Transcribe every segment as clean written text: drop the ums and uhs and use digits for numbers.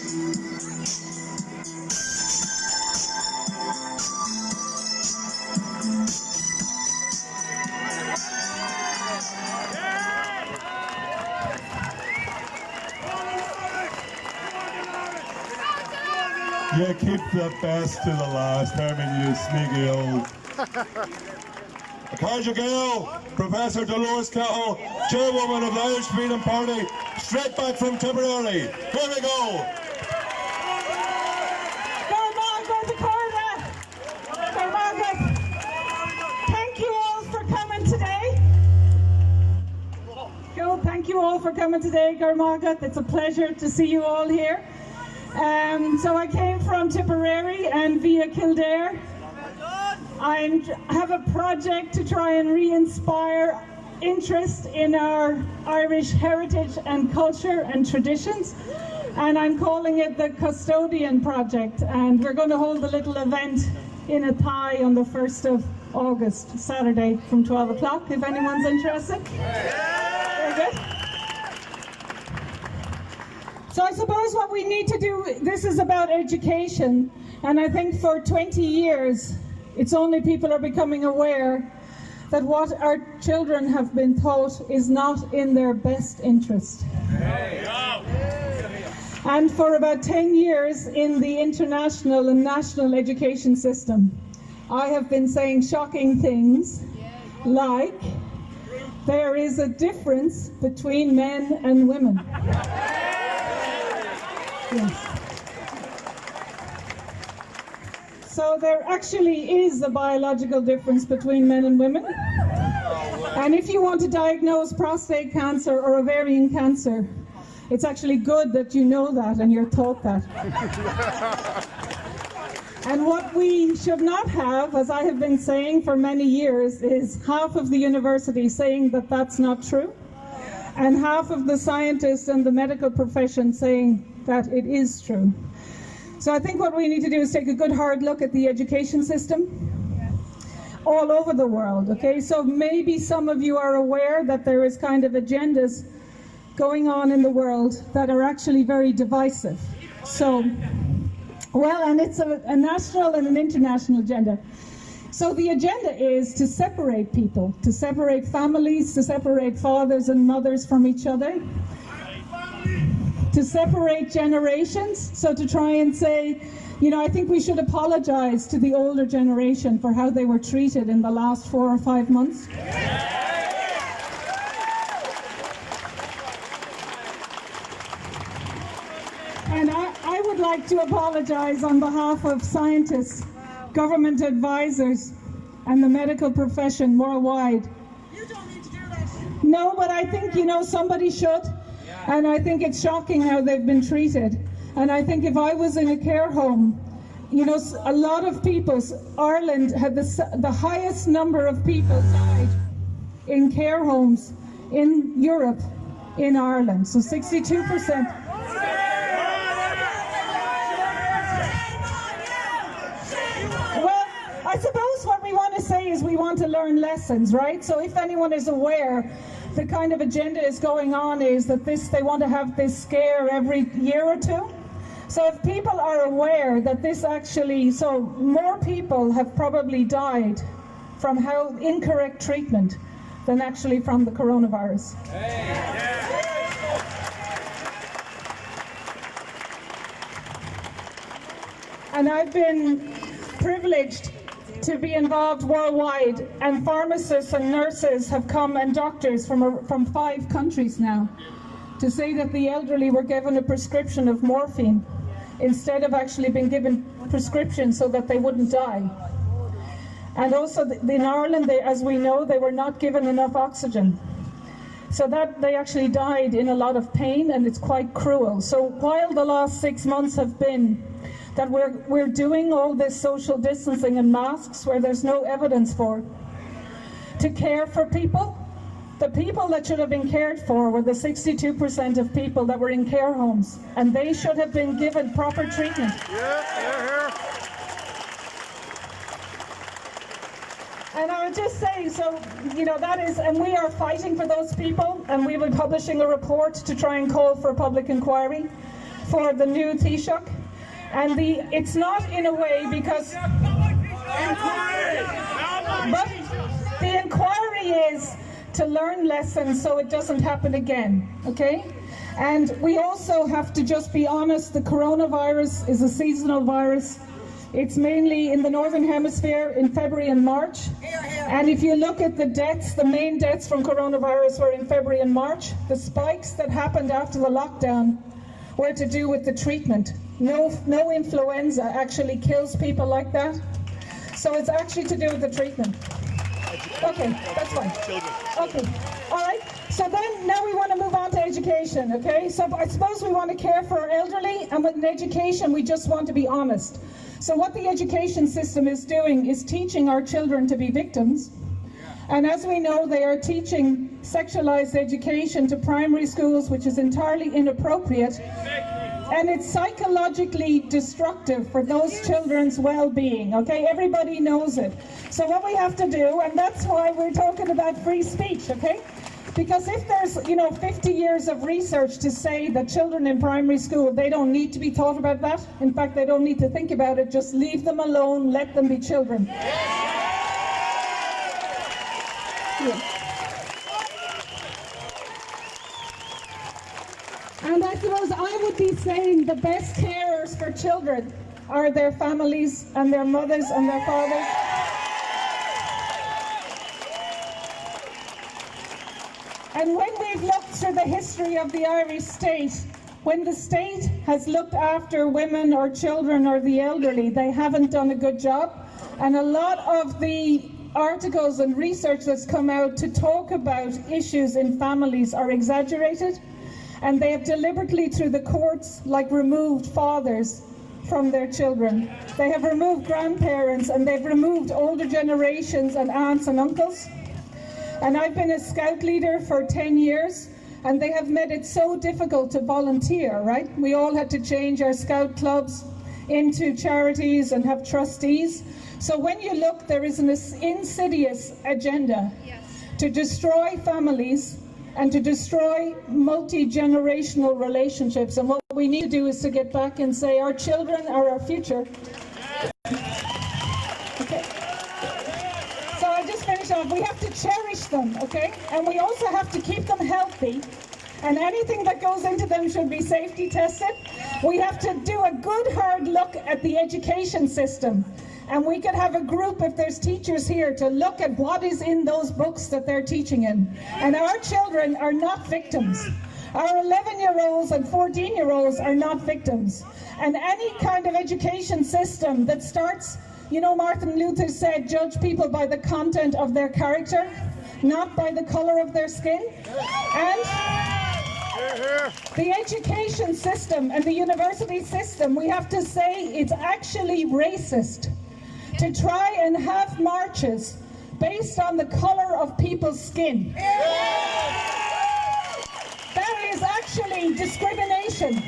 Yeah, keep the best to the last, Herman, you sneaky old. Kildare Street, Professor Dolores Cahill, Chairwoman of the Irish Freedom Party, straight back from Tipperary. Here we go. Thank you all for coming today. Thank you all for coming today, Garmagat. It's a pleasure to see you all here. So I came from Tipperary and via Kildare. I have a project to try and re-inspire interest in our Irish heritage and culture and traditions, and I'm calling it the Custodian Project, and we're going to hold a little event in Athy on the 1st of August, Saturday from 12 o'clock, if anyone's interested. Very good. So I suppose what we need to do, this is about education, and I think for 20 years it's only people are becoming aware that what our children have been taught is not in their best interest. And for about 10 years in the international and national education system, I have been saying shocking things like, there is a difference between men and women. Yes. So there actually is a biological difference between men and women. And if you want to diagnose prostate cancer or ovarian cancer, it's actually good that you know that and you're taught that. And what we should not have, as I have been saying for many years, is half of the university saying that that's not true, and half of the scientists and the medical profession saying that it is true. So I think what we need to do is take a good hard look at the education system all over the world, okay? So maybe some of you are aware that there is kind of agendas going on in the world that are actually very divisive. So, well, and it's a national and an international agenda. So the agenda is to separate people, to separate families, to separate fathers and mothers from each other, to separate generations, so to try and say, you know, I think we should apologize to the older generation for how they were treated in the last 4 or 5 months. And I would like to apologize on behalf of scientists, government advisors, and the medical profession worldwide. You don't need to do that. No, but I think, you know, somebody should. And I think it's shocking how they've been treated. And I think if I was in a care home, you know, a lot of people, Ireland had the highest number of people died in care homes in Europe, in Ireland. So 62%. I suppose what we want to say is we want to learn lessons, right? So if anyone is aware, the kind of agenda is going on is that they want to have this scare every year or two. So if people are aware that this actually, so more people have probably died from how incorrect treatment than actually from the coronavirus. And I've been privileged to be involved worldwide, and pharmacists and nurses have come, and doctors from 5 countries now, to say that the elderly were given a prescription of morphine instead of actually being given prescriptions so that they wouldn't die. And also in Ireland, as we know, they were not given enough oxygen. So that they actually died in a lot of pain, and it's quite cruel. So while the last 6 months have been that we're doing all this social distancing and masks where there's no evidence for, to care for people, the people that should have been cared for were the 62% of people that were in care homes, and they should have been given proper treatment. And I would just say, so, you know, that is, and we are fighting for those people, and we will be publishing a report to try and call for a public inquiry. for the new Taoiseach. And it's not in a way because... But the inquiry is to learn lessons so it doesn't happen again, okay? And we also have to just be honest, the coronavirus is a seasonal virus. It's mainly in the Northern Hemisphere in February and March. And if you look at the deaths, the main deaths from coronavirus were in February and March. The spikes that happened after the lockdown were to do with the treatment. No influenza actually kills people like that. So it's actually to do with the treatment. Okay, that's fine. Okay, all right. So then now we want to move on to education, okay? So I suppose we want to care for our elderly, and with education we just want to be honest. So what the education system is doing is teaching our children to be victims. And as we know, they are teaching sexualized education to primary schools, which is entirely inappropriate. And it's psychologically destructive for those children's well-being, okay? Everybody knows it. So what we have to do, and that's why we're talking about free speech, okay? Because if there's, 50 years of research to say that children in primary school, they don't need to be taught about that. In fact, they don't need to think about it. Just leave them alone, let them be children. Yeah. And I suppose I would be saying the best carers for children are their families and their mothers and their fathers. And when we've looked through the history of the Irish state, when the state has looked after women or children or the elderly, they haven't done a good job. And a lot of the articles and research that's come out to talk about issues in families are exaggerated. And they have deliberately, through the courts, removed fathers from their children. They have removed grandparents, and they've removed older generations and aunts and uncles. And I've been a scout leader for 10 years, and they have made it so difficult to volunteer, right? We all had to change our scout clubs into charities and have trustees. So when you look, there is an insidious agenda to destroy families and to destroy multi-generational relationships. And what we need to do is to get back and say our children are our future. Okay. So I'll just finish off. We have to cherish them, okay? And we also have to keep them healthy. And anything that goes into them should be safety tested. We have to do a good hard look at the education system. And we could have a group, if there's teachers here, to look at what is in those books that they're teaching in. And our children are not victims. Our 11-year-olds and 14-year-olds are not victims. And any kind of education system that starts, Martin Luther said, judge people by the content of their character, not by the color of their skin. And the education system and the university system, we have to say it's actually racist to try and have marches based on the color of people's skin. That is actually discrimination.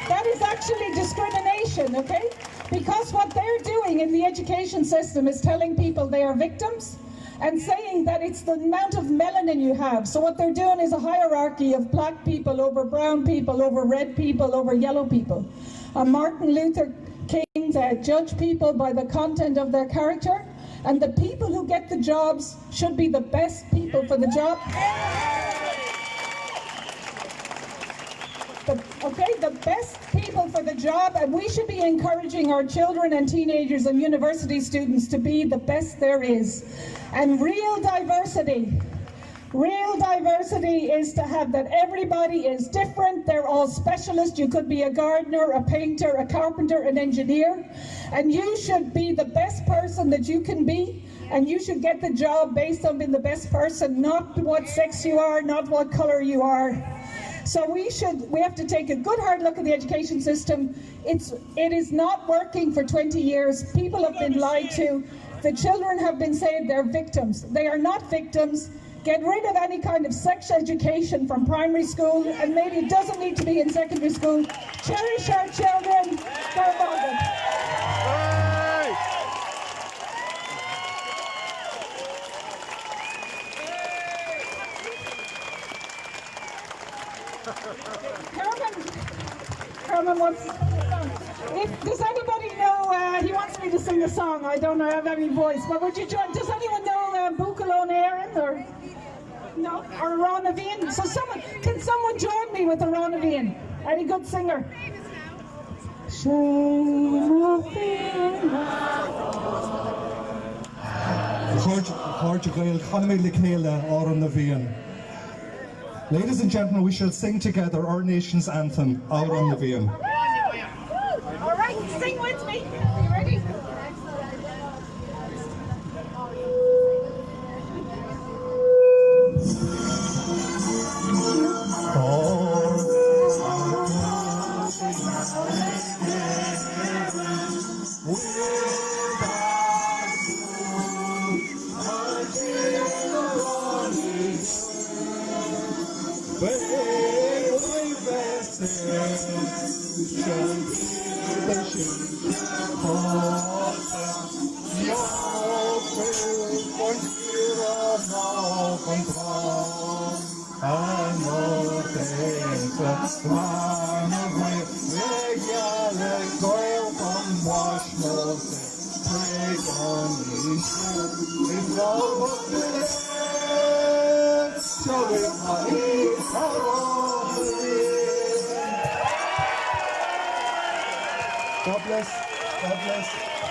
That is actually discrimination, okay? Because what they're doing in the education system is telling people they are victims and saying that it's the amount of melanin you have. So what they're doing is a hierarchy of black people over brown people, over red people, over yellow people. Martin Luther King said, judge people by the content of their character, and the people who get the jobs should be the best people for the job. The best people for the job, and we should be encouraging our children and teenagers and university students to be the best there is. And real diversity is to have that everybody is different, they're all specialists. You could be a gardener, a painter, a carpenter, an engineer, and you should be the best person that you can be, and you should get the job based on being the best person, not what sex you are, not what color you are. So we have to take a good hard look at the education system. It is not working for 20 years. People have been lied to. The children have been saying they're victims. They are not victims. Get rid of any kind of sex education from primary school, and maybe it doesn't need to be in secondary school. Cherish our children. They're welcome. Herman wants to sing a song. Does anybody know, he wants me to sing a song. I don't have any voice, but would you join? Does anyone know Bucalone Aaron or no? Or Rona Vian? So can someone join me with a Rona Vian? Any good singer? Ladies and gentlemen, we shall sing together our nation's anthem, Our on the Vein. All right, sing with me. Are you ready? God bless. God bless.